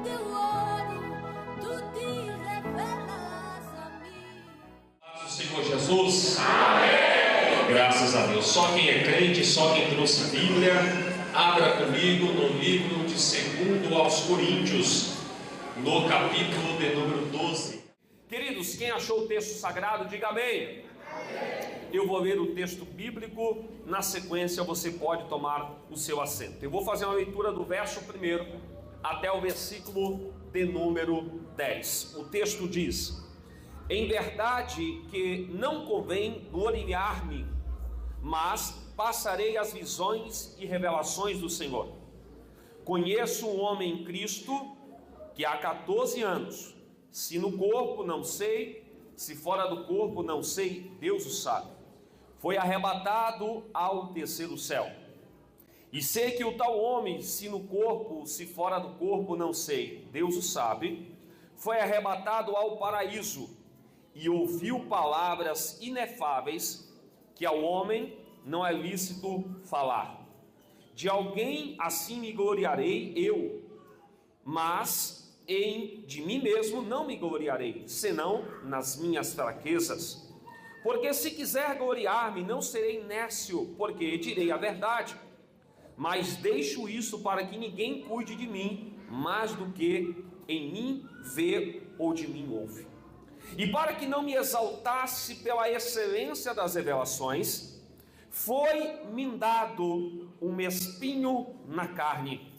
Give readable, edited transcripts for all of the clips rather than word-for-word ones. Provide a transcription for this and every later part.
teu olho, tu te revelas a mim. Senhor Jesus. Amém. Graças a Deus. Só quem é crente, só quem trouxe Bíblia, abra comigo no livro de 2 aos Coríntios, no capítulo de número 12. Queridos, quem achou o texto sagrado, diga amém. Eu vou ler o texto bíblico, na sequência você pode tomar o seu assento. Eu vou fazer uma leitura do verso 1 até o versículo de número 10. O texto diz: em verdade que não convém gloriar-me, mas passarei as visões e revelações do Senhor. Conheço um homem em Cristo que há 14 anos, se no corpo não sei, se fora do corpo não sei, Deus o sabe, foi arrebatado ao terceiro céu. E sei que o tal homem, se no corpo, se fora do corpo não sei, Deus o sabe, foi arrebatado ao paraíso e ouviu palavras inefáveis que ao homem não é lícito falar. De alguém assim me gloriarei eu, mas de mim mesmo não me gloriarei, senão nas minhas fraquezas. Porque se quiser gloriar-me, não serei nécio, porque direi a verdade. Mas deixo isso para que ninguém cuide de mim, mais do que em mim vê ou de mim ouve. E para que não me exaltasse pela excelência das revelações, foi-me dado um espinho na carne,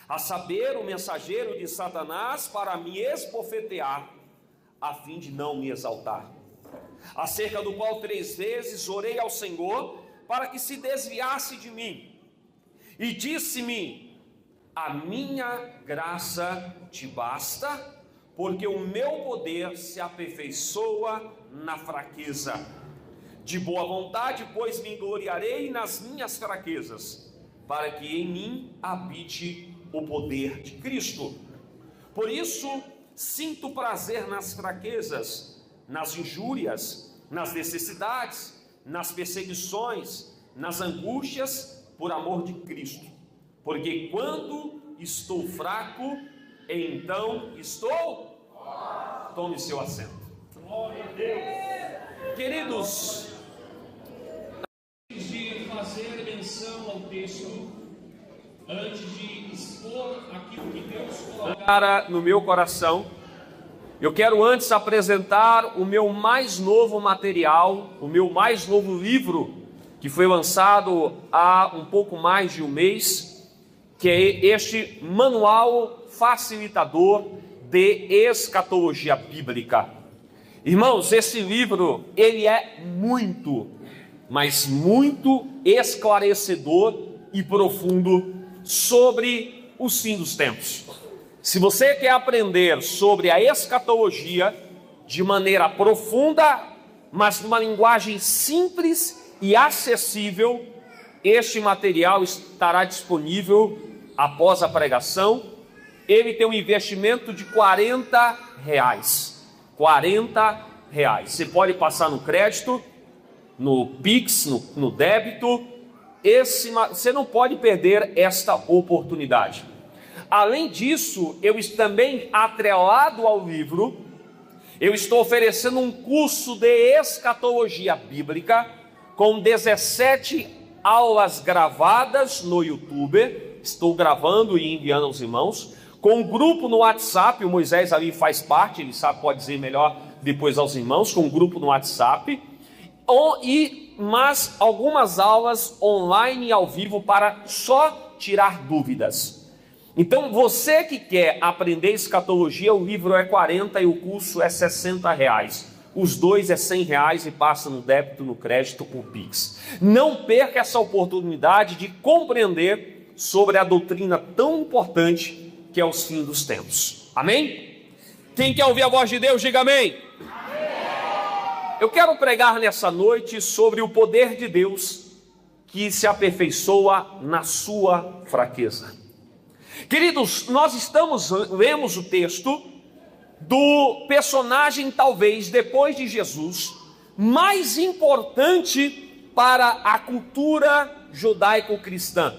a saber, o mensageiro de Satanás, para me esbofetear, a fim de não me exaltar. Acerca do qual 3 vezes orei ao Senhor, para que se desviasse de mim. E disse-me: a minha graça te basta, porque o meu poder se aperfeiçoa na fraqueza. De boa vontade, pois, me gloriarei nas minhas fraquezas, para que em mim habite o poder de Cristo. Por isso, sinto prazer nas fraquezas, nas injúrias, nas necessidades, nas perseguições, nas angústias, por amor de Cristo. Porque quando estou fraco, então estou... Tome seu assento. Glória a Deus. Queridos, antes de fazer menção ao texto, antes de expor aquilo que Deus colocara no meu coração, eu quero antes apresentar o meu mais novo material, o meu mais novo livro, que foi lançado há um pouco mais de um mês, que é este manual facilitador de escatologia bíblica. Irmãos, esse livro, ele é muito, mas muito esclarecedor e profundo sobre os fins dos tempos. Se você quer aprender sobre a escatologia de maneira profunda, mas numa linguagem simples e acessível, este material estará disponível após a pregação. Ele tem um investimento de R$40. R$40. Você pode passar no crédito, no Pix, no débito. Você não pode perder esta oportunidade. Além disso, eu também, atrelado ao livro, eu estou oferecendo um curso de escatologia bíblica com 17 aulas gravadas no YouTube. Estou gravando e enviando aos irmãos, com um grupo no WhatsApp. O Moisés ali faz parte, ele sabe, pode dizer melhor depois aos irmãos, com um grupo no WhatsApp, mas algumas aulas online e ao vivo para só tirar dúvidas. Então, você que quer aprender escatologia, o livro é 40 e o curso é R$60. Os dois é R$100 e passa no débito, no crédito, por Pix. Não perca essa oportunidade de compreender sobre a doutrina tão importante que é os fins dos tempos. Amém? Quem quer ouvir a voz de Deus, diga amém. Eu quero pregar nessa noite sobre o poder de Deus que se aperfeiçoa na sua fraqueza. Queridos, nós lemos o texto do personagem, talvez, depois de Jesus, mais importante para a cultura judaico-cristã.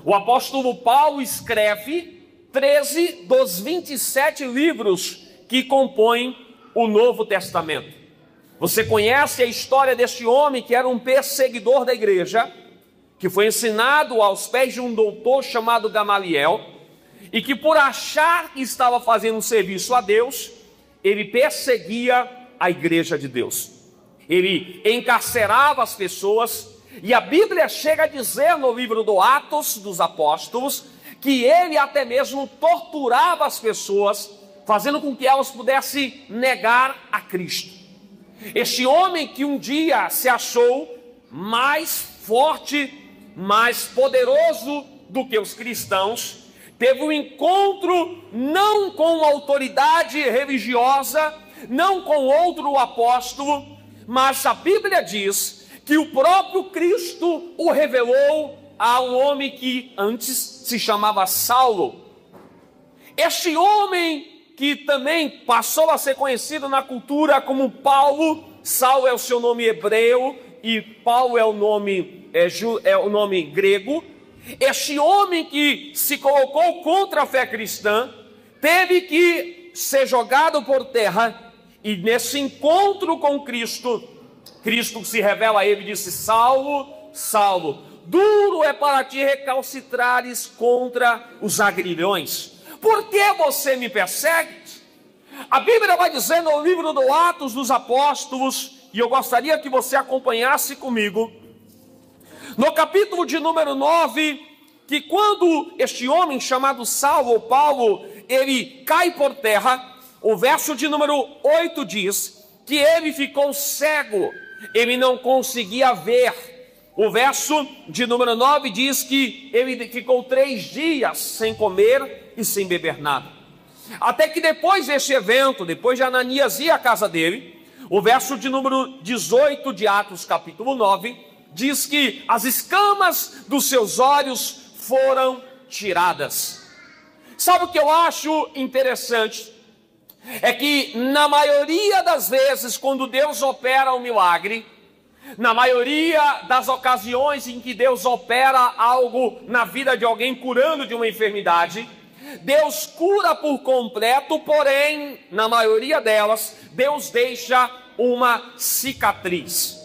O apóstolo Paulo escreve 13 dos 27 livros que compõem o Novo Testamento. Você conhece a história deste homem que era um perseguidor da igreja, que foi ensinado aos pés de um doutor chamado Gamaliel, e que por achar que estava fazendo um serviço a Deus, ele perseguia a igreja de Deus. Ele encarcerava as pessoas, e a Bíblia chega a dizer no livro do Atos dos Apóstolos, que ele até mesmo torturava as pessoas, fazendo com que elas pudessem negar a Cristo. Este homem que um dia se achou mais forte, mais poderoso do que os cristãos, teve um encontro não com autoridade religiosa, não com outro apóstolo, mas a Bíblia diz que o próprio Cristo o revelou a um homem que antes se chamava Saulo. Este homem que também passou a ser conhecido na cultura como Paulo, Saulo é o seu nome hebreu e Paulo é o nome grego. Este homem que se colocou contra a fé cristã teve que ser jogado por terra, e nesse encontro com Cristo, Cristo se revela a ele e disse: Saulo, Saulo, duro é para ti recalcitrares contra os agrilhões. Por que você me persegue? A Bíblia vai dizer no livro do Atos dos Apóstolos, e eu gostaria que você acompanhasse comigo, no capítulo de número 9, que quando este homem chamado Saulo ou Paulo, ele cai por terra, o verso de número 8 diz que ele ficou cego, ele não conseguia ver. O verso de número 9 diz que ele ficou 3 dias sem comer e sem beber nada. Até que depois deste evento, depois de Ananias ir à casa dele, o verso de número 18 de Atos capítulo 9, diz que as escamas dos seus olhos foram tiradas. Sabe o que eu acho interessante? É que na maioria das vezes, quando Deus opera um milagre, na maioria das ocasiões em que Deus opera algo na vida de alguém, curando de uma enfermidade, Deus cura por completo, porém, na maioria delas, Deus deixa uma cicatriz.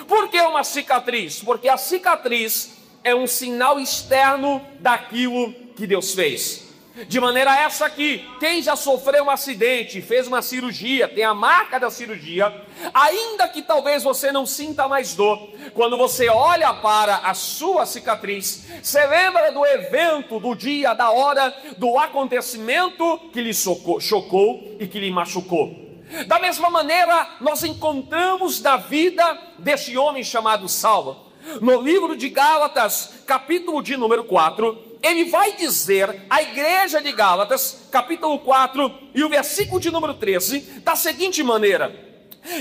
Por que uma cicatriz? Porque a cicatriz é um sinal externo daquilo que Deus fez. De maneira essa que quem já sofreu um acidente, fez uma cirurgia, tem a marca da cirurgia, ainda que talvez você não sinta mais dor, quando você olha para a sua cicatriz, você lembra do evento, do dia, da hora, do acontecimento que lhe chocou e que lhe machucou. Da mesma maneira, nós encontramos na vida deste homem chamado Saulo. No livro de Gálatas, capítulo de número 4, ele vai dizer à igreja de Gálatas, capítulo 4, e o versículo de número 13, da seguinte maneira: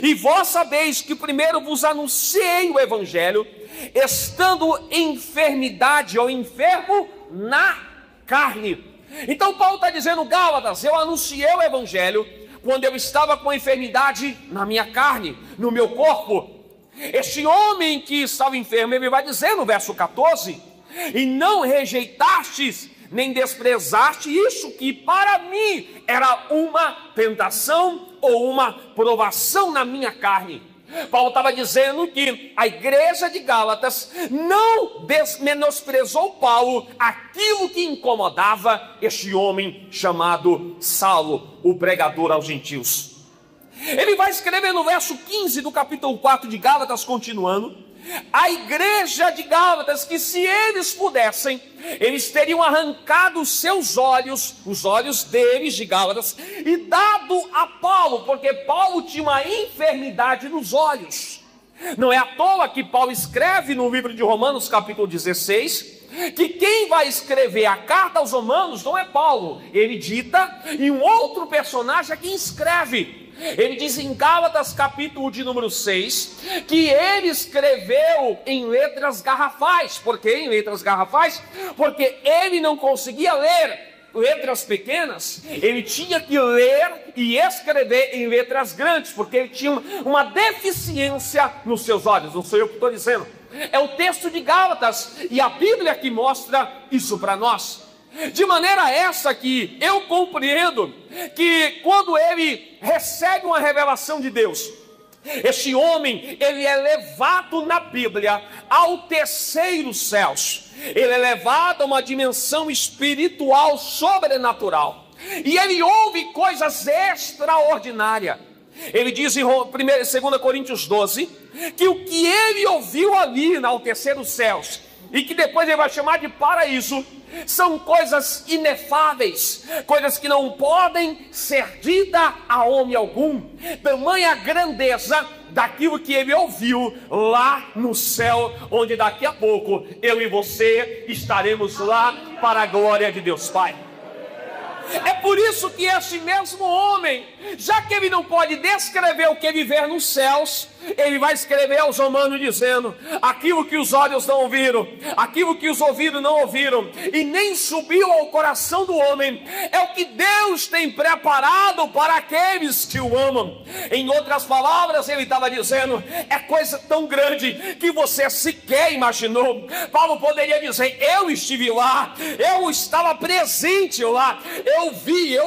e vós sabeis que primeiro vos anunciei o evangelho, estando em enfermidade ou enfermo na carne. Então Paulo está dizendo: Gálatas, eu anunciei o evangelho quando eu estava com enfermidade na minha carne, no meu corpo. Este homem que estava enfermo, ele vai dizer no verso 14: e não rejeitastes, nem desprezaste isso que para mim era uma tentação ou uma provação na minha carne. Paulo estava dizendo que a igreja de Gálatas não menosprezou Paulo aquilo que incomodava este homem chamado Saulo, o pregador aos gentios. Ele vai escrever no verso 15 do capítulo 4 de Gálatas, continuando, a igreja de Gálatas, que se eles pudessem, eles teriam arrancado os seus olhos, os olhos deles de Gálatas, e dado a Paulo, porque Paulo tinha uma enfermidade nos olhos. Não é à toa que Paulo escreve no livro de Romanos, capítulo 16, que quem vai escrever a carta aos Romanos não é Paulo, ele dita, e um outro personagem é quem escreve. Ele diz em Gálatas capítulo de número 6, que ele escreveu em letras garrafais. Por que em letras garrafais? Porque ele não conseguia ler letras pequenas, ele tinha que ler e escrever em letras grandes, porque ele tinha uma deficiência nos seus olhos. Não sou eu que estou dizendo, é o texto de Gálatas, e a Bíblia que mostra isso para nós. De maneira essa que eu compreendo que quando ele recebe uma revelação de Deus, este homem, ele é levado na Bíblia ao terceiro céus. Ele é levado a uma dimensão espiritual sobrenatural. E ele ouve coisas extraordinárias. Ele diz em 2 Coríntios 12, que o que ele ouviu ali no terceiro céus, e que depois ele vai chamar de paraíso, são coisas inefáveis, coisas que não podem ser ditas a homem algum. Tamanha grandeza daquilo que ele ouviu lá no céu, onde daqui a pouco eu e você estaremos lá para a glória de Deus Pai. É por isso que esse mesmo homem, já que ele não pode descrever o que ele vê nos céus, ele vai escrever aos Romanos dizendo: aquilo que os olhos não ouviram, aquilo que os ouvidos não ouviram, e nem subiu ao coração do homem, é o que Deus tem preparado para aqueles que o amam. Em outras palavras, ele estava dizendo: é coisa tão grande que você sequer imaginou. Paulo poderia dizer: eu estive lá, eu estava presente lá, eu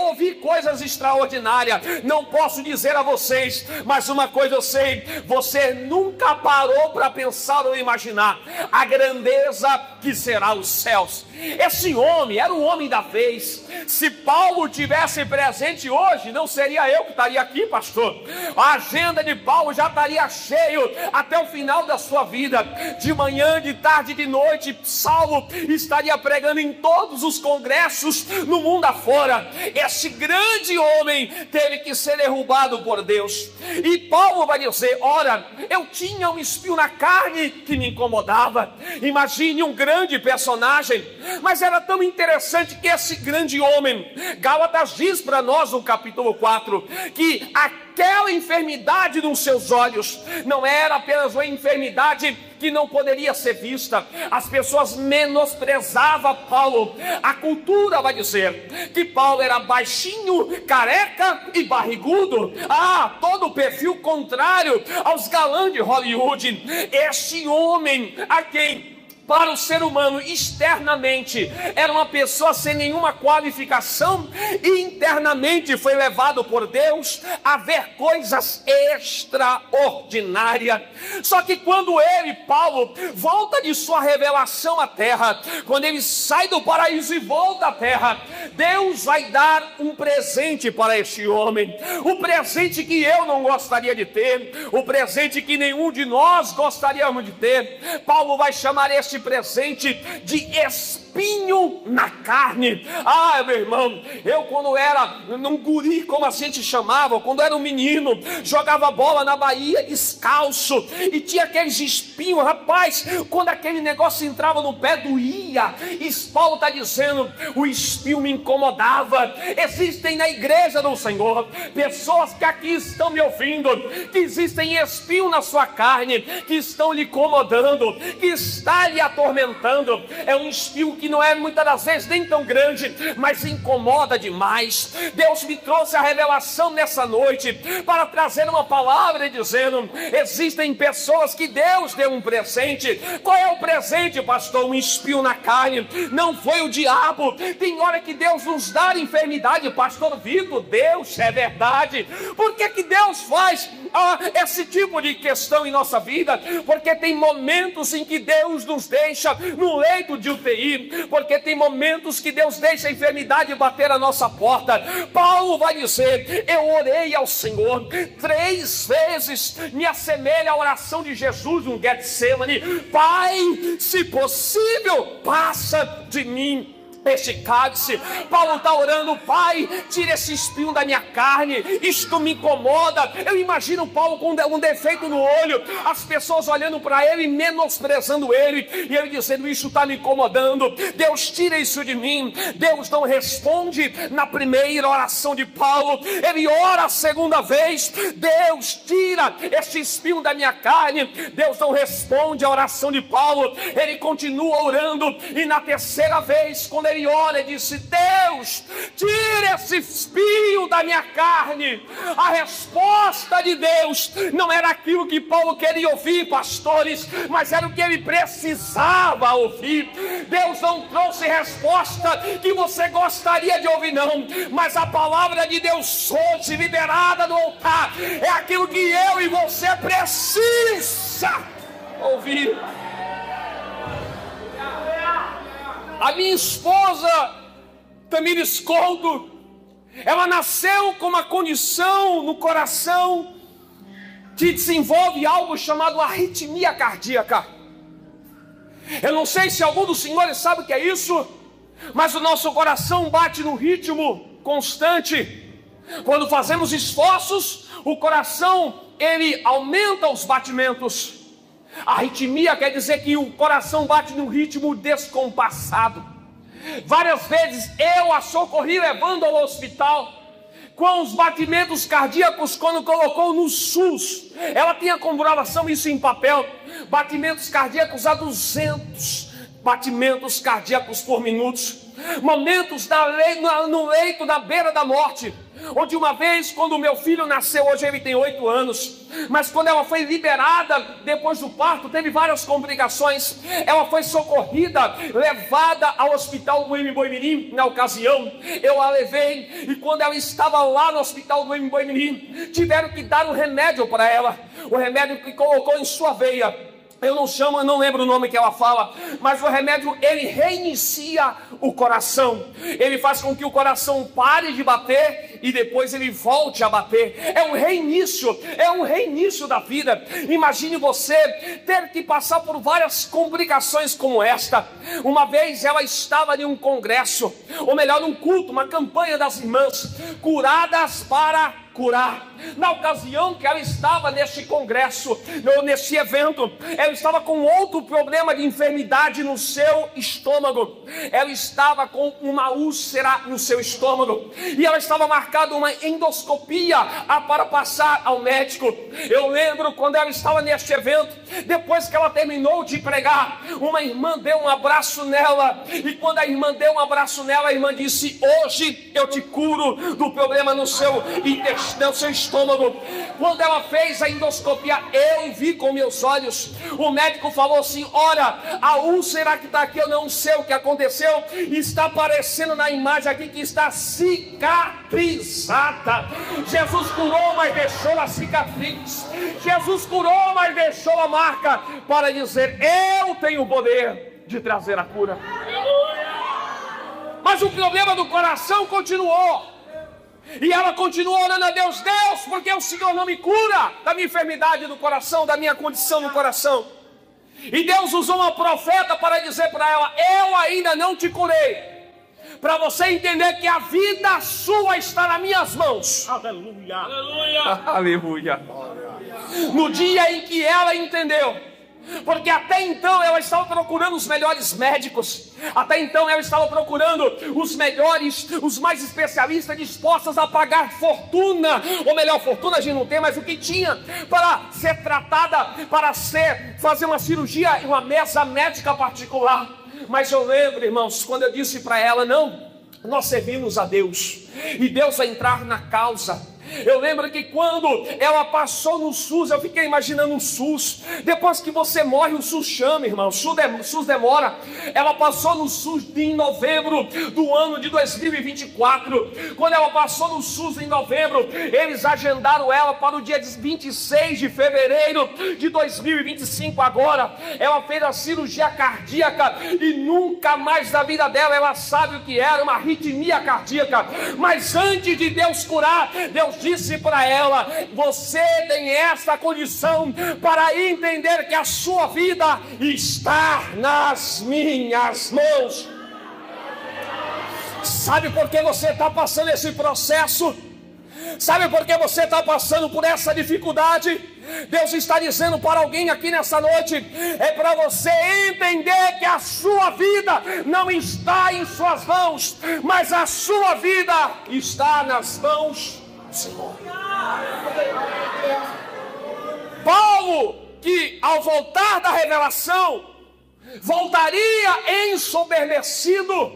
ouvi coisas extraordinárias. Não posso dizer a vocês, mas uma coisa eu sei: você nunca parou para pensar ou imaginar a grandeza que será os céus. Esse homem era um homem da vez. Se Paulo tivesse presente hoje, não seria eu que estaria aqui, pastor. A agenda de Paulo já estaria cheio até o final da sua vida. De manhã, de tarde, de noite, Saulo estaria pregando em todos os congressos no mundo afora. Esse grande homem teve que ser derrubado por Deus. E Paulo vai dizer: ora, eu tinha um espinho na carne que me incomodava. Imagine um grande personagem, mas era tão interessante que esse grande homem, Gálatas diz para nós no capítulo 4, que aquela enfermidade nos seus olhos não era apenas uma enfermidade que não poderia ser vista. As pessoas menosprezavam Paulo. A cultura vai dizer que Paulo era baixinho, careca e barrigudo. Todo o perfil contrário aos galãs de Hollywood. Este homem a quem, para o ser humano, externamente, era uma pessoa sem nenhuma qualificação, e internamente foi levado por Deus a ver coisas extraordinárias. Só que quando ele, Paulo, volta de sua revelação à terra, quando ele sai do paraíso e volta à terra, Deus vai dar um presente para este homem, o presente que eu não gostaria de ter, o presente que nenhum de nós gostaríamos de ter. Paulo vai chamar este presente de espinho na carne. Meu irmão, eu quando era um guri, como a gente chamava, quando era um menino, jogava bola na Bahia descalço, e tinha aqueles espinhos, rapaz, quando aquele negócio entrava no pé, doía. E Paulo está dizendo: o espinho me incomodava. Existem na igreja do Senhor pessoas que aqui estão me ouvindo, que existem espinho na sua carne, que estão lhe incomodando, que está lhe atormentando. É um espinho que não é muitas das vezes nem tão grande, mas incomoda demais. Deus me trouxe a revelação nessa noite para trazer uma palavra dizendo: existem pessoas que Deus deu um presente. Qual é o presente, pastor? Um espinho na carne. Não foi o diabo. Tem hora que Deus nos dá enfermidade, pastor Vitor. Deus, é verdade. Por que Deus faz esse tipo de questão em nossa vida? Porque tem momentos em que Deus nos deixa no leito de UTI, porque tem momentos que Deus deixa a enfermidade bater a nossa porta. Paulo vai dizer: eu orei ao Senhor 3 vezes, me assemelha à oração de Jesus no Getsemane: Pai, se possível, passa de mim este cálice. Paulo está orando: Pai, tira esse espinho da minha carne, isto me incomoda. Eu imagino Paulo com um defeito no olho, as pessoas olhando para ele, menosprezando ele, e ele dizendo: isso está me incomodando, Deus, tira isso de mim. Deus não responde na primeira oração de Paulo, ele ora a segunda vez: Deus, tira esse espinho da minha carne. Deus não responde a oração de Paulo, ele continua orando, e na terceira vez, quando ele ora, ele disse: Deus, tira esse espinho da minha carne. A resposta de Deus não era aquilo que Paulo queria ouvir, pastores, mas era o que ele precisava ouvir. Deus não trouxe resposta que você gostaria de ouvir, não, mas a palavra de Deus hoje liberada do altar é aquilo que eu e você precisa ouvir. A minha esposa, Tamires Couto, ela nasceu com uma condição no coração que desenvolve algo chamado arritmia cardíaca. Eu não sei se algum dos senhores sabe o que é isso, mas o nosso coração bate num ritmo constante. Quando fazemos esforços, o coração, ele aumenta os batimentos. A arritmia quer dizer que o coração bate num ritmo descompassado. Várias vezes eu a socorri levando ao hospital com os batimentos cardíacos quando colocou no SUS. Ela tinha comprovação, isso em papel, batimentos cardíacos a 200 batimentos cardíacos por minuto. Momentos no leito, na beira da morte. Onde uma vez, quando o meu filho nasceu, hoje ele tem 8 anos, mas quando ela foi liberada, depois do parto, teve várias complicações. Ela foi socorrida, levada ao hospital do Embu-Mirim. Na ocasião, eu a levei, e quando ela estava lá no hospital do Embu-Mirim, tiveram que dar um remédio para ela, o remédio que colocou em sua veia. Eu não lembro o nome que ela fala, mas o remédio, ele reinicia o coração. Ele faz com que o coração pare de bater e depois ele volte a bater. É um reinício da vida. Imagine você ter que passar por várias complicações como esta. Uma vez ela estava em um congresso, ou melhor, num culto, uma campanha das irmãs, curadas para curar. Na ocasião que ela estava neste congresso, nesse evento, ela estava com outro problema de enfermidade no seu estômago. Ela estava com uma úlcera no seu estômago e ela estava marcada uma endoscopia para passar ao médico. Eu lembro quando ela estava neste evento, depois que ela terminou de pregar, uma irmã deu um abraço nela, e quando a irmã deu um abraço nela, a irmã disse: hoje eu te curo do problema no seu intestino, no seu estômago. Quando ela fez a endoscopia, eu vi com meus olhos. O médico falou assim: olha, a úlcera que está aqui, eu não sei o que aconteceu, está aparecendo na imagem aqui que está cicatrizada. Jesus curou, mas deixou a cicatriz. Jesus curou, mas deixou a marca para dizer: eu tenho o poder de trazer a cura. Mas o problema do coração continuou. E ela continuou orando a Deus: Deus, porque o Senhor não me cura da minha enfermidade do coração, da minha condição no coração? E Deus usou uma profeta para dizer para ela: eu ainda não te curei, para você entender que a vida sua está nas minhas mãos. Aleluia, aleluia, aleluia. No dia em que ela entendeu, porque até então ela estava procurando os melhores médicos, até então ela estava procurando os melhores, os mais especialistas, dispostos a pagar fortuna, ou melhor, fortuna a gente não tem, mas o que tinha para ser tratada, para fazer uma cirurgia em uma mesa médica particular. Mas eu lembro, irmãos, quando eu disse para ela: não, nós servimos a Deus, e Deus vai entrar na causa. Eu lembro que quando ela passou no SUS, eu fiquei imaginando um SUS. Depois que você morre, o SUS chama, irmão. O SUS demora. Ela passou no SUS em novembro do ano de 2024. Quando ela passou no SUS em novembro, eles agendaram ela para o dia 26 de fevereiro de 2025 agora. Ela fez a cirurgia cardíaca e nunca mais na vida dela ela sabe o que era uma arritmia cardíaca. Mas antes de Deus curar, Deus disse para ela: você tem essa condição para entender que a sua vida está nas minhas mãos. Sabe por que você está passando esse processo? Sabe por que você está passando por essa dificuldade? Deus está dizendo para alguém aqui nessa noite: é para você entender que a sua vida não está em suas mãos, mas a sua vida está nas mãos do Senhor. Paulo, que ao voltar da revelação, voltaria ensoberbecido,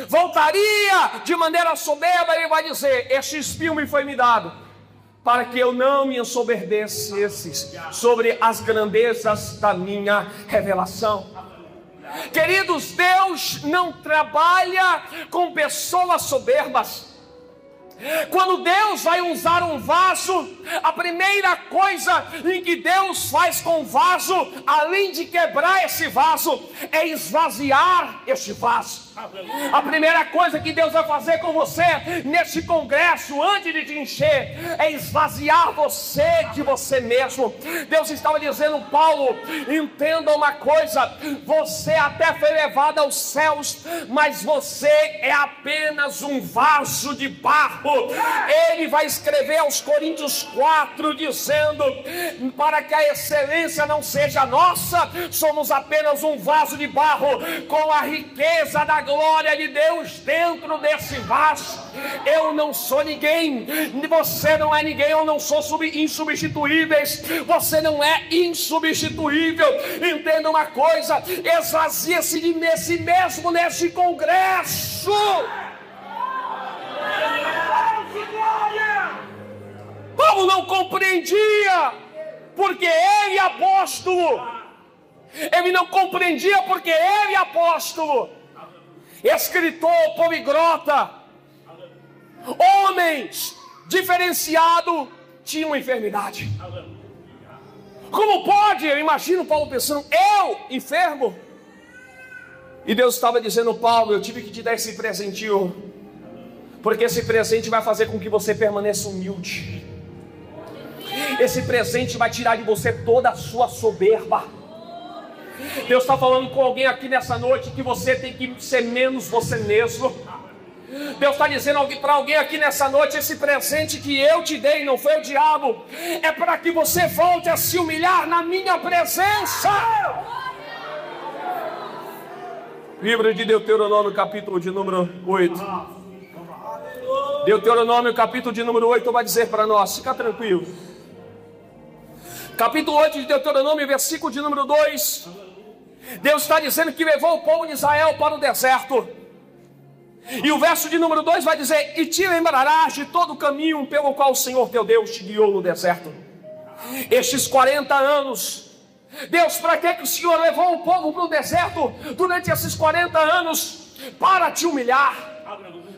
voltaria de maneira soberba, ele vai dizer: este espinho me foi me dado, para que eu não me ensoberbecesse sobre as grandezas da minha revelação. Queridos, Deus não trabalha com pessoas soberbas. Quando Deus vai usar um vaso, a primeira coisa em que Deus faz com o vaso, além de quebrar esse vaso, é esvaziar este vaso. A primeira coisa que Deus vai fazer com você neste congresso, antes de te encher, é esvaziar você de você mesmo. Deus estava dizendo: Paulo, entenda uma coisa, você até foi levado aos céus, mas você é apenas um vaso de barro. Ele vai escrever aos Coríntios 4 dizendo: para que a excelência não seja nossa, somos apenas um vaso de barro com a riqueza da glória de Deus dentro desse vaso. Eu não sou ninguém, você não é ninguém, eu não sou insubstituíveis, você não é insubstituível. Entenda uma coisa, esvazia-se de si mesmo neste congresso. Paulo não compreendia, porque ele é apóstolo. Ele não compreendia porque ele é apóstolo, escritor, poliglota, homens diferenciados, tinham uma enfermidade. Como pode? Eu imagino Paulo pensando: eu enfermo? E Deus estava dizendo: Paulo, eu tive que te dar esse presentinho, porque esse presente vai fazer com que você permaneça humilde. Esse presente vai tirar de você toda a sua soberba. Deus está falando com alguém aqui nessa noite que você tem que ser menos você mesmo. Deus está dizendo para alguém aqui nessa noite: esse presente que eu te dei não foi o diabo, é para que você volte a se humilhar na minha presença. Livro de Deuteronômio, capítulo de número 8. Deuteronômio, capítulo de número 8, vai dizer para nós, fica tranquilo. Capítulo 8 de Deuteronômio, versículo de número 2. Deus está dizendo que levou o povo de Israel para o deserto. E o verso de número 2 vai dizer: e te lembrarás de todo o caminho pelo qual o Senhor teu Deus te guiou no deserto. Estes 40 anos, Deus, para que o Senhor levou o povo para o deserto durante esses 40 anos? Para te humilhar,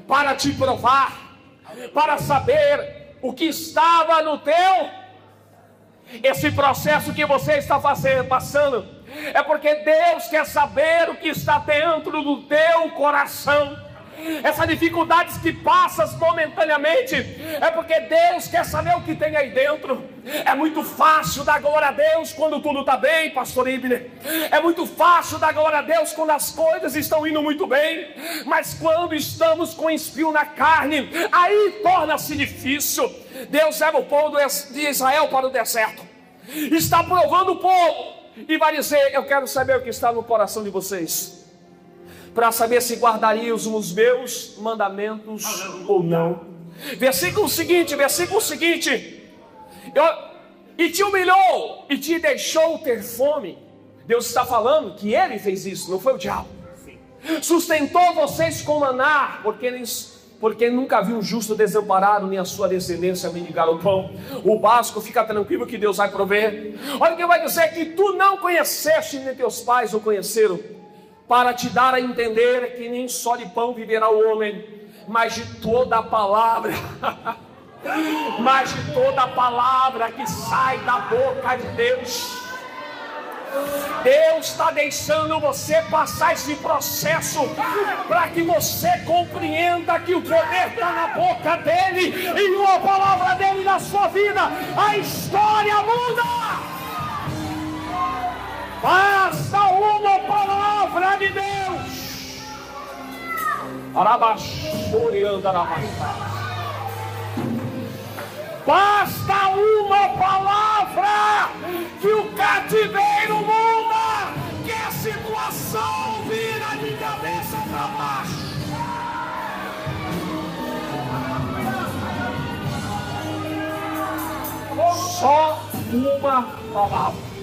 para te provar, para saber o que estava no teu. Esse processo que você está passando é porque Deus quer saber o que está dentro do teu coração. Essas dificuldades que passas momentaneamente é porque Deus quer saber o que tem aí dentro. É muito fácil dar glória a Deus quando tudo está bem, pastor Ibner. É muito fácil dar glória a Deus quando as coisas estão indo muito bem. Mas quando estamos com espinho na carne, aí torna-se difícil. Deus leva o povo de Israel para o deserto, está provando o povo e vai dizer: eu quero saber o que está no coração de vocês, para saber se guardariam os meus mandamentos ou não. Versículo seguinte: e te humilhou e te deixou ter fome. Deus está falando que ele fez isso, não foi o diabo. Sustentou vocês com maná, porque nunca viu um justo desamparado, nem a sua descendência mendigar o pão. O básico, fica tranquilo que Deus vai prover. Olha o que vai dizer: que tu não conheceste, nem teus pais o conheceram, para te dar a entender que nem só de pão viverá o homem, mas de toda a palavra mas de toda a palavra que sai da boca de Deus. Deus está deixando você passar esse processo para que você compreenda que o poder está na boca dele, e uma palavra dele na sua vida, a história muda. Basta uma palavra de Deus. Basta uma palavra que o cativeiro muda, que a situação vira de cabeça para baixo. Só uma palavra.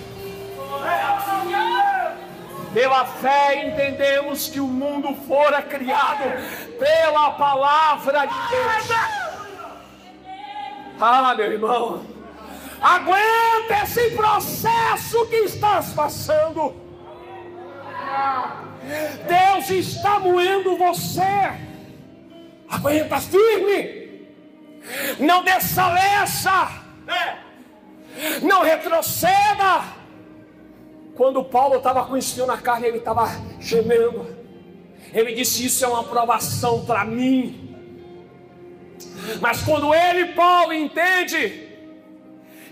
Pela fé entendemos que o mundo fora criado pela palavra de Deus. Ah, meu irmão, aguenta esse processo que estás passando. Deus está moendo você. Aguenta firme. Não desfaleça. Não retroceda. Quando Paulo estava com espinho na carne, ele estava gemendo. Ele disse: isso é uma provação para mim. Mas quando ele, Paulo, entende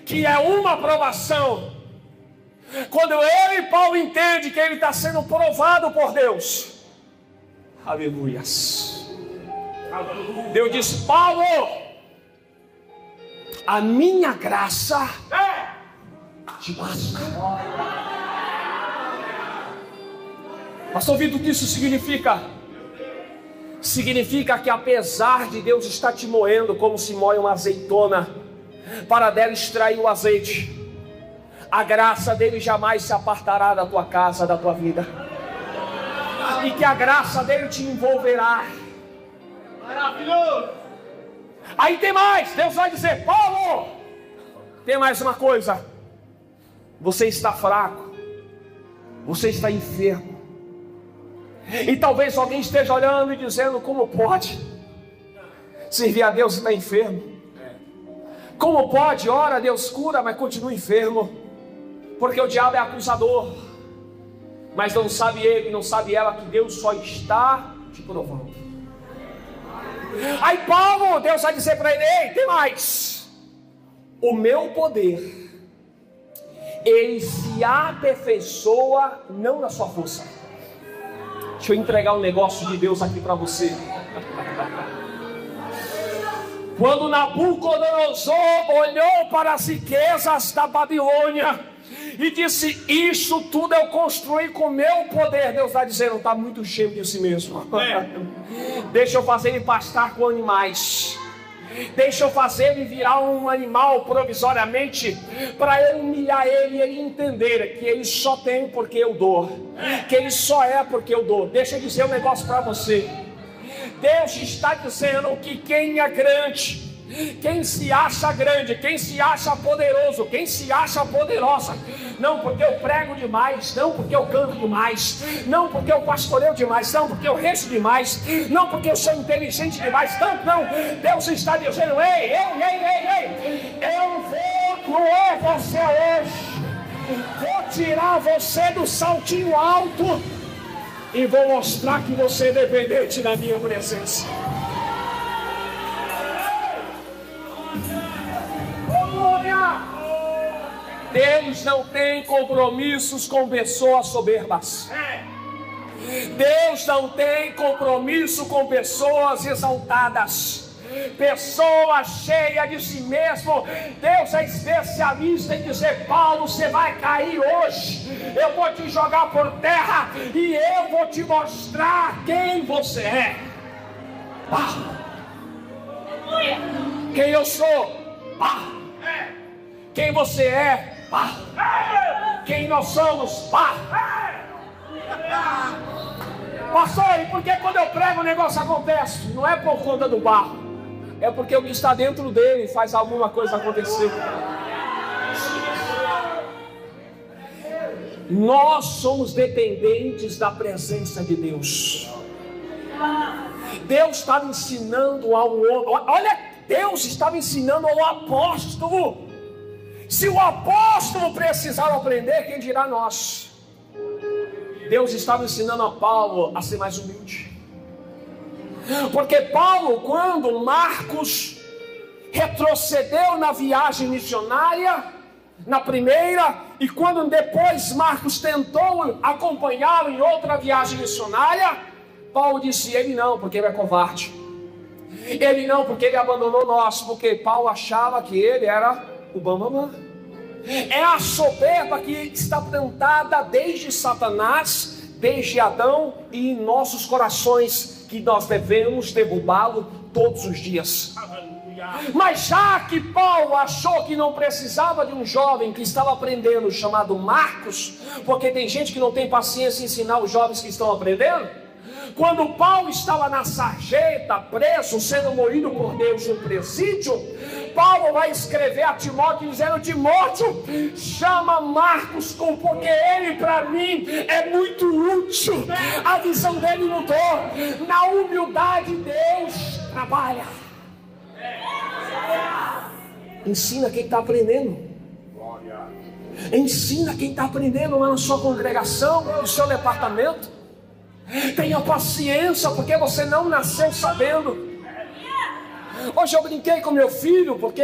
que é uma provação, quando ele, Paulo, entende que ele está sendo provado por Deus, aleluias, Deus disse: Paulo, a minha graça te basta. Pastor Vitor, o que isso significa? Significa que apesar de Deus estar te moendo como se moe uma azeitona, para dela extrair o azeite, a graça dele jamais se apartará da tua casa, da tua vida, e que a graça dele te envolverá. Maravilhoso! Aí tem mais, Deus vai dizer: Paulo, tem mais uma coisa, você está fraco, você está enfermo. E talvez alguém esteja olhando e dizendo: como pode servir a Deus e está enfermo? Como pode? Ora, Deus cura, mas continua enfermo. Porque o diabo é acusador. Mas não sabe ele, não sabe ela, que Deus só está te provando. Aí Paulo, Deus vai dizer para ele: ei, tem mais. O meu poder, ele se aperfeiçoa não na sua força. Deixa eu entregar um negócio de Deus aqui para você. Quando Nabucodonosor olhou para as riquezas da Babilônia e disse: isso tudo eu construí com meu poder, Deus está dizendo: está muito cheio de si mesmo. Deixa eu fazer ele pastar com animais. Deixa eu fazer ele virar um animal provisoriamente, para eu humilhar ele e ele entender que ele só tem porque eu dou, que ele só é porque eu dou. Deixa eu dizer um negócio para você. Deus está dizendo que quem é grande, quem se acha grande, quem se acha poderoso, quem se acha poderosa, não porque eu prego demais, não porque eu canto demais, não porque eu pastoreio demais, não porque eu rezo demais, não porque eu sou inteligente demais, não. Deus está dizendo: ei, eu vou cruer você hoje, vou tirar você do saltinho alto e vou mostrar que você é dependente da minha presença. Deus não tem compromissos com pessoas soberbas. Deus não tem compromisso com pessoas exaltadas, pessoa cheia de si mesmo. Deus é especialista em dizer: Paulo, você vai cair hoje, eu vou te jogar por terra e eu vou te mostrar quem você é. Quem eu sou? Quem você é? Quem nós somos? Pastor, e por que quando eu prego o negócio acontece? Não é por conta do barro, é porque o que está dentro dele faz alguma coisa acontecer. Nós somos dependentes da presença de Deus. Deus estava ensinando ao homem, olha, Deus estava ensinando ao apóstolo. Se o apóstolo precisar aprender, quem dirá nós? Deus estava ensinando a Paulo a ser mais humilde. Porque Paulo, quando Marcos retrocedeu na viagem missionária, na primeira, e quando depois Marcos tentou acompanhá-lo em outra viagem missionária, Paulo disse: ele não, porque ele é covarde. Ele não, porque ele abandonou nós. Porque Paulo achava que ele era o bambamã. É a soberba que está plantada desde Satanás, desde Adão, e em nossos corações, que nós devemos derrubá-lo todos os dias. Mas já que Paulo achou que não precisava de um jovem que estava aprendendo, chamado Marcos, porque tem gente que não tem paciência em ensinar os jovens que estão aprendendo, quando Paulo estava na sarjeta, preso, sendo moído por Deus no presídio, Paulo vai escrever a Timóteo dizendo: Timóteo, chama Marcos, porque ele para mim é muito útil. A visão dele mudou. Na humildade Deus trabalha. Ensina quem está aprendendo. Ensina quem está aprendendo lá na sua congregação, no seu departamento. Tenha paciência, porque você não nasceu sabendo. Hoje eu brinquei com meu filho, porque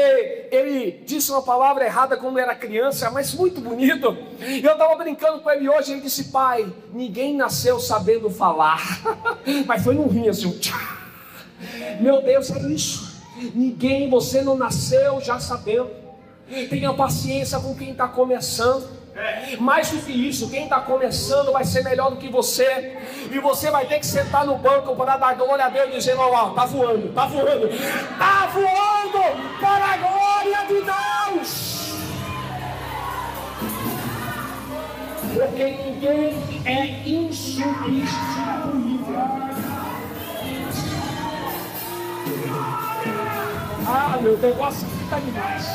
ele disse uma palavra errada quando era criança, mas muito bonito. Eu estava brincando com ele hoje, ele disse: pai, ninguém nasceu sabendo falar. Mas foi num rim assim, tchá. Meu Deus, é isso. Você não nasceu já sabendo. Tenha paciência com quem está começando. Mais do que isso, quem está começando vai ser melhor do que você. E você vai ter que sentar no banco para dar glória a Deus, dizendo: ó, tá voando, tá voando, tá voando para a glória de Deus. Porque ninguém é insubstituível. Ah, meu negócio está demais.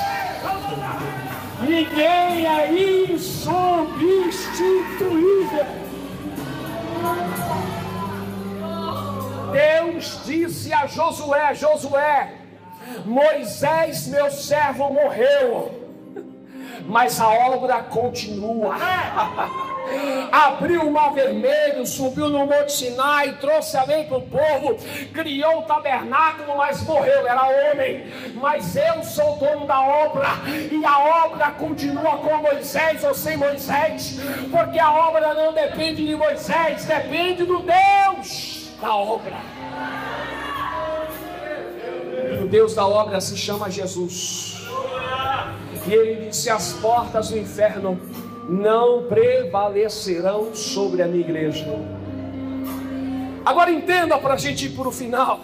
Ninguém é insubstituível. Deus disse a Josué: Josué, Moisés, meu servo, morreu, mas a obra continua. Abriu o mar vermelho, subiu no Monte Sinai, trouxe a lei para o povo, criou o tabernáculo, mas morreu, era homem. Mas eu sou o dono da obra, e a obra continua com Moisés ou sem Moisés, porque a obra não depende de Moisés, depende do Deus da obra. O Deus da obra se chama Jesus. E ele disse: as portas do inferno não prevalecerão sobre a minha igreja. Agora entenda, para a gente ir para o final.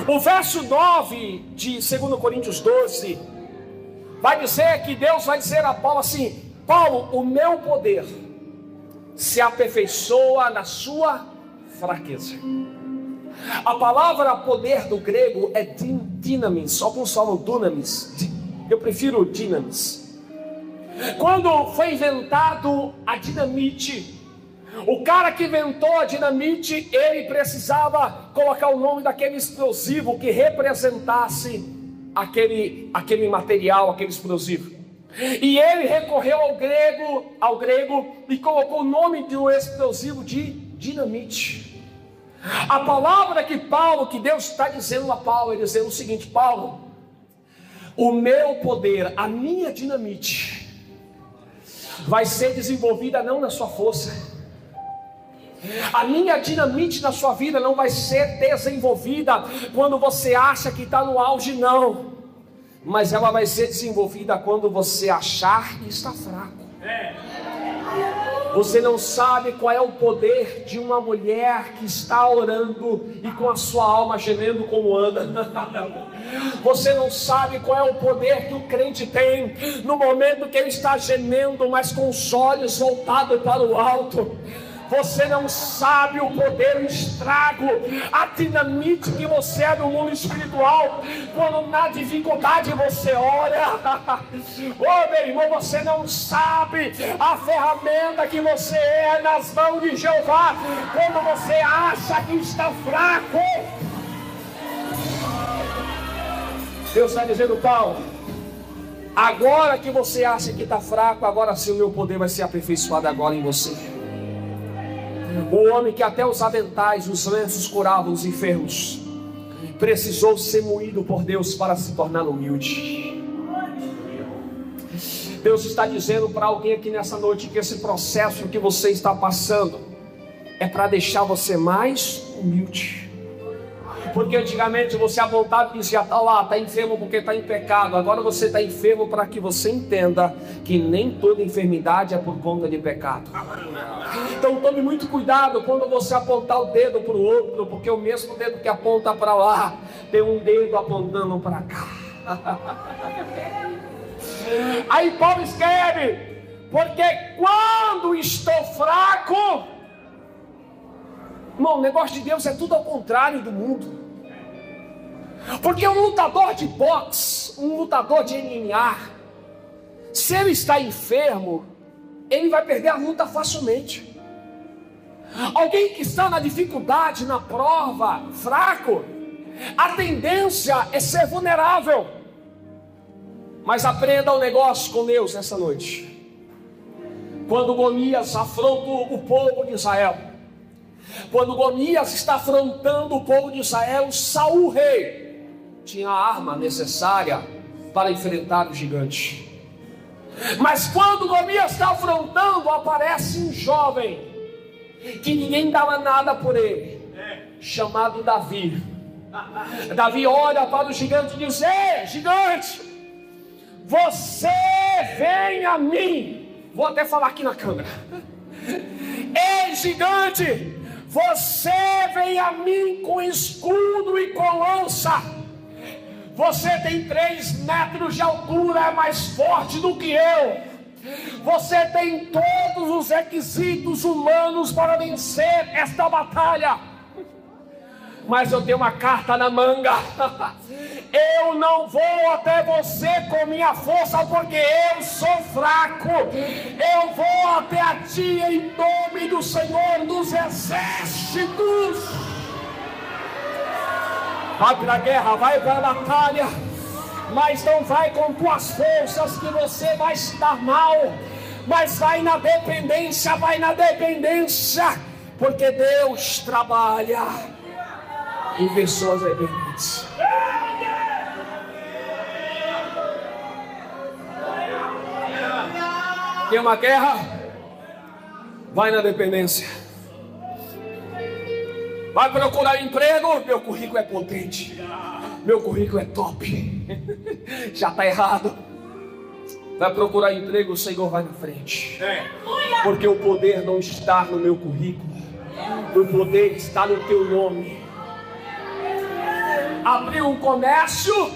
O verso 9 de 2 Coríntios 12 vai dizer que Deus vai dizer a Paulo assim: Paulo, o meu poder se aperfeiçoa na sua fraqueza. A palavra poder do grego é dinamis, alguns falam dunamis, eu prefiro dinamis. Quando foi inventado a dinamite, o cara que inventou a dinamite, ele precisava colocar o nome daquele explosivo que representasse aquele material, aquele explosivo. E ele recorreu ao grego e colocou o nome do explosivo de dinamite. A palavra que Deus está dizendo a Paulo, ele dizendo o seguinte: Paulo, o meu poder, a minha dinamite, vai ser desenvolvida não na sua força. A minha dinamite na sua vida não vai ser desenvolvida quando você acha que está no auge, não. Mas ela vai ser desenvolvida quando você achar que está fraco. Você não sabe qual é o poder de uma mulher que está orando e com a sua alma gemendo como Ana. Você não sabe qual é o poder que o crente tem no momento que ele está gemendo, mas com os olhos voltados para o alto. Você não sabe o poder, o estrago, a dinamite que você é no mundo espiritual, quando na dificuldade você ora. Oh, meu irmão, você não sabe a ferramenta que você é nas mãos de Jeová, quando você acha que está fraco. Deus está dizendo: Paulo, agora que você acha que está fraco, agora sim o meu poder vai ser aperfeiçoado agora em você. O homem que até os aventais, os lenços curavam os enfermos, precisou ser moído por Deus para se tornar humilde. Deus está dizendo para alguém aqui nessa noite que esse processo que você está passando é para deixar você mais humilde. Porque antigamente você apontava e dizia: está lá, está enfermo porque está em pecado. Agora você está enfermo para que você entenda que nem toda enfermidade é por conta de pecado. Então tome muito cuidado quando você apontar o dedo para o outro, porque o mesmo dedo que aponta para lá tem um dedo apontando para cá. Aí Paulo escreve: porque quando estou fraco, irmão, o negócio de Deus é tudo ao contrário do mundo. Porque um lutador de boxe, um lutador de MMA, se ele está enfermo, ele vai perder a luta facilmente. Alguém que está na dificuldade, na prova, fraco, a tendência é ser vulnerável. Mas aprenda um negócio com Deus nessa noite. Quando Golias afrontou o povo de Israel, quando Golias está afrontando o povo de Israel, Saul rei tinha a arma necessária para enfrentar o gigante. Mas quando Golias está afrontando, aparece um jovem que ninguém dava nada por ele, chamado Davi. Davi olha para o gigante e diz: ei, gigante, você vem a mim. Vou até falar aqui na câmera. Ei, gigante, você vem a mim com escudo e com lança. Você tem 3 metros de altura, é mais forte do que eu. Você tem todos os requisitos humanos para vencer esta batalha. Mas eu tenho uma carta na manga. Eu não vou até você com minha força, porque eu sou fraco. Eu vou até a ti em nome do Senhor dos Exércitos. Vai para a guerra, vai para a batalha, mas não vai com tuas forças que você vai estar mal. Mas vai na dependência, porque Deus trabalha em pessoas dependentes. Tem uma guerra? Vai na dependência. Vai procurar emprego? Meu currículo é potente, meu currículo é top. Já está errado. Vai procurar emprego, o Senhor vai na frente. Porque o poder não está no meu currículo, o poder está no teu nome. Abriu um comércio?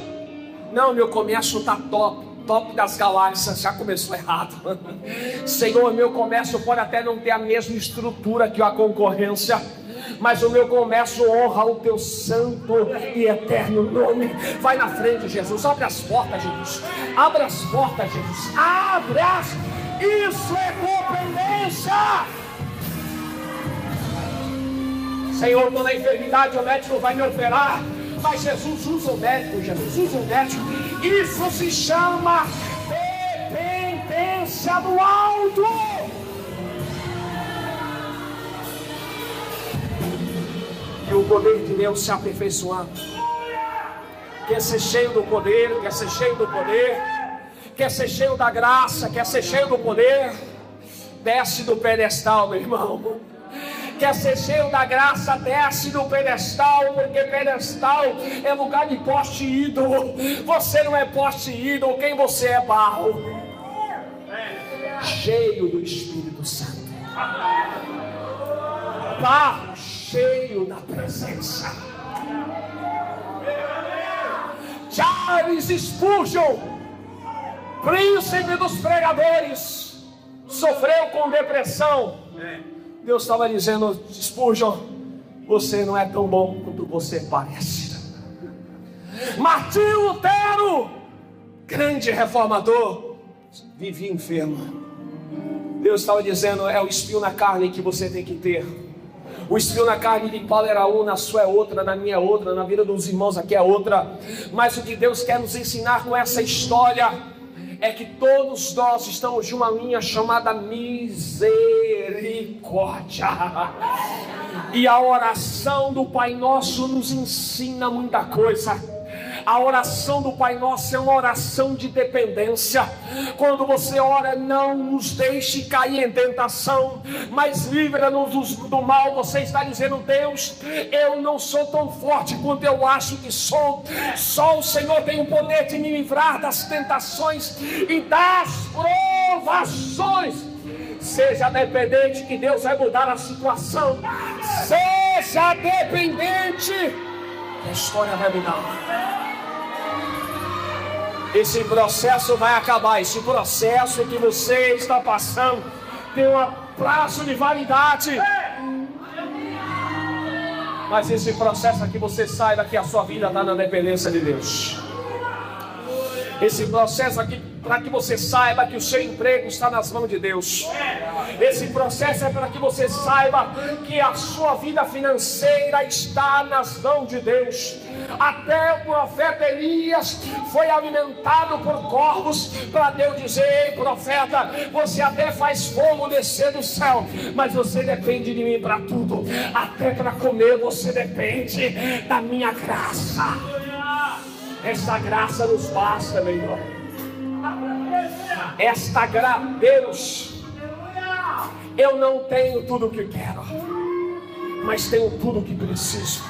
Não, meu comércio está top das galáxias. Já começou errado. Senhor, meu comércio pode até não ter a mesma estrutura que a concorrência, mas o meu comércio honra o teu santo e eterno nome. Vai na frente, Jesus. Abre as portas, Jesus. Abre as portas, Jesus. Abre-as. Isso é dependência. Senhor, toda enfermidade o médico vai me operar, mas Jesus usa o médico, Jesus usa o médico. Isso se chama dependência do alto. E o poder de Deus se aperfeiçoando. Quer ser cheio do poder, quer ser cheio do poder, quer ser cheio da graça, quer ser cheio do poder, desce do pedestal, meu irmão. Quer ser cheio da graça, desce do pedestal, porque pedestal é lugar de poste ídolo. Você não é poste ídolo, quem você é? Barro. Cheio do Espírito Santo. Barro cheio da presença. Charles Spurgeon, príncipe dos pregadores, sofreu com depressão. Deus estava dizendo: Spurgeon, você não é tão bom quanto você parece. Martinho Lutero, grande reformador, vivia enfermo. Deus estava dizendo: é o espinho na carne que você tem que ter. O espinho na carne de Paulo era um, na sua é outra, na minha é outra, na vida dos irmãos aqui é outra. Mas o que Deus quer nos ensinar com essa história é que todos nós estamos de uma linha chamada misericórdia. E a oração do Pai Nosso nos ensina muita coisa. A oração do Pai Nosso é uma oração de dependência. Quando você ora: não nos deixe cair em tentação, mas livra-nos do mal, você está dizendo: Deus, eu não sou tão forte quanto eu acho que sou. Só o Senhor tem o poder de me livrar das tentações e das provações. Seja dependente, que Deus vai mudar a situação. Seja dependente. a história vai mudar. Esse processo vai acabar. Esse processo que você está passando tem um prazo de validade. Mas esse processo aqui, você saiba que a sua vida está na dependência de Deus. Esse processo aqui, para que você saiba que o seu emprego está nas mãos de Deus. Esse processo é para que você saiba que a sua vida financeira está nas mãos de Deus. Até o profeta Elias foi alimentado por corvos para Deus dizer: ei, profeta, você até faz fogo descer do céu, mas você depende de mim para tudo. Até para comer você depende da minha graça. Essa graça nos basta, meu irmão. Esta graça, Deus, eu não tenho tudo o que quero, mas tenho tudo o que preciso.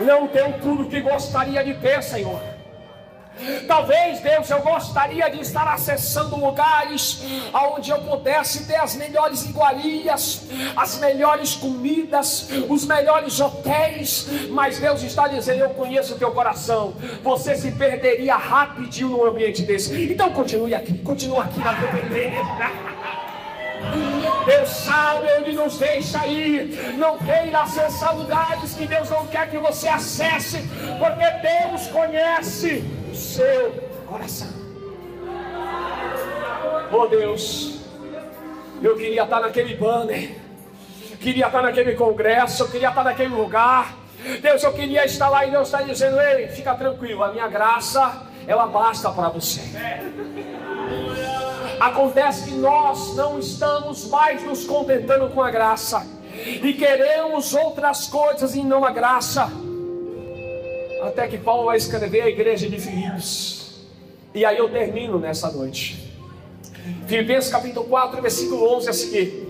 Não tenho tudo o que gostaria de ter, Senhor. Talvez, Deus, eu gostaria de estar acessando lugares onde eu pudesse ter as melhores iguarias, as melhores comidas, os melhores hotéis. Mas Deus está dizendo: eu conheço o teu coração. Você se perderia rapidinho num ambiente desse. Então continua aqui na dependência. Deus sabe onde nos deixa ir. Não queira acessar lugares que Deus não quer que você acesse, porque Deus conhece o seu coração. Oh Deus, eu queria estar naquele banner, queria estar naquele congresso, eu queria estar naquele lugar. Deus, eu queria estar lá, e Deus está dizendo: ei, fica tranquilo, a minha graça, ela basta para você. Acontece que nós não estamos mais nos contentando com a graça e queremos outras coisas e não a graça. Até que Paulo vai escrever a igreja de Filipos. E aí eu termino nessa noite. Filipenses capítulo 4, versículo 11 a seguir.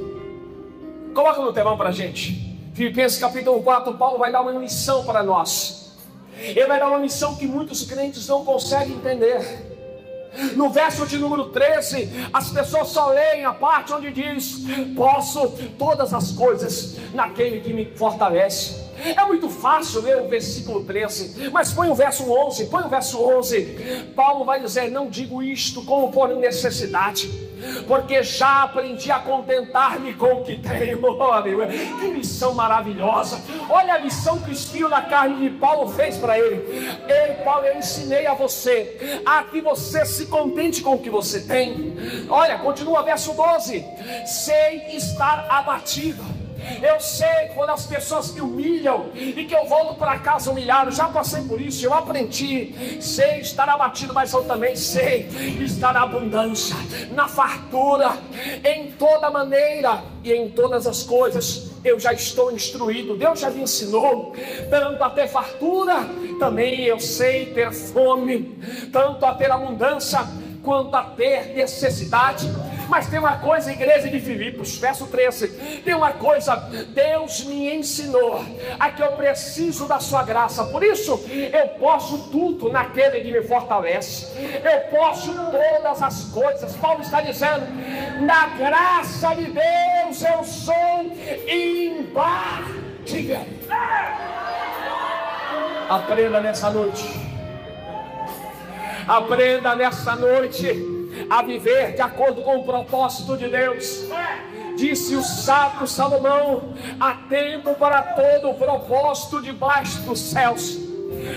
Coloca no telão para a gente. Filipenses capítulo 4, Paulo vai dar uma missão para nós. Ele vai dar uma missão que muitos crentes não conseguem entender. No verso de número 13, as pessoas só leem a parte onde diz: posso todas as coisas naquele que me fortalece. É muito fácil ler o versículo 13, mas põe o verso 11, Paulo vai dizer: não digo isto como por necessidade, porque já aprendi a contentar-me com o que tenho. Que missão maravilhosa! Olha a missão que o espinho na carne de Paulo fez para ele. Ei, Paulo, eu ensinei a você a que você se contente com o que você tem. Olha, continua verso 12: sei estar abatido. Eu sei quando as pessoas me humilham e que eu volto para casa humilhado. Já passei por isso, eu aprendi. Sei estar abatido, mas eu também sei estar na abundância, na fartura, em toda maneira e em todas as coisas. Eu já estou instruído, Deus já me ensinou. Tanto a ter fartura, também eu sei ter fome. Tanto a ter abundância, quanto a ter necessidade. Mas tem uma coisa, igreja de Filipos, verso 13, tem uma coisa: Deus me ensinou a que eu preciso da sua graça. Por isso eu posso tudo naquele que me fortalece. Eu posso todas as coisas. Paulo está dizendo: na graça de Deus eu sou imbatível. Aprenda nessa noite. Aprenda nessa noite a viver de acordo com o propósito de Deus. Disse o sábio Salomão: há tempo para todo o propósito debaixo dos céus.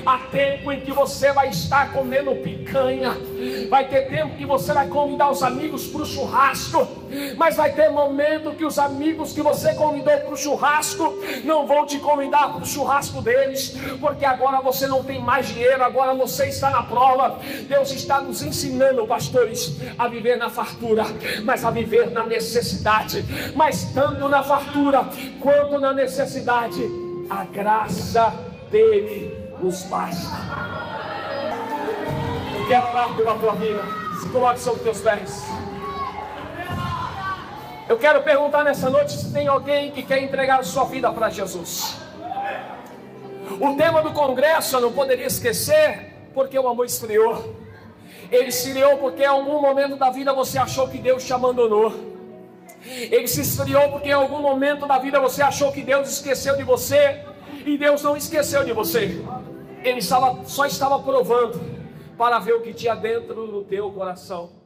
Há tempo em que você vai estar comendo picanha, vai ter tempo que você vai convidar os amigos para o churrasco, mas vai ter momento que os amigos que você convidou para o churrasco não vão te convidar para o churrasco deles, porque agora você não tem mais dinheiro, agora você está na prova. Deus está nos ensinando, pastores, a viver na fartura, mas a viver na necessidade. Mas tanto na fartura quanto na necessidade, a graça dele nos basta. Eu quero orar pela tua vida. Se coloque sobre os teus pés. Eu quero perguntar nessa noite se tem alguém que quer entregar a sua vida para Jesus. O tema do congresso eu não poderia esquecer, porque o amor esfriou. Ele esfriou porque em algum momento da vida você achou que Deus te abandonou. Ele se esfriou porque em algum momento da vida você achou que Deus esqueceu de você. E Deus não esqueceu de você. Ele só estava provando para ver o que tinha dentro do teu coração.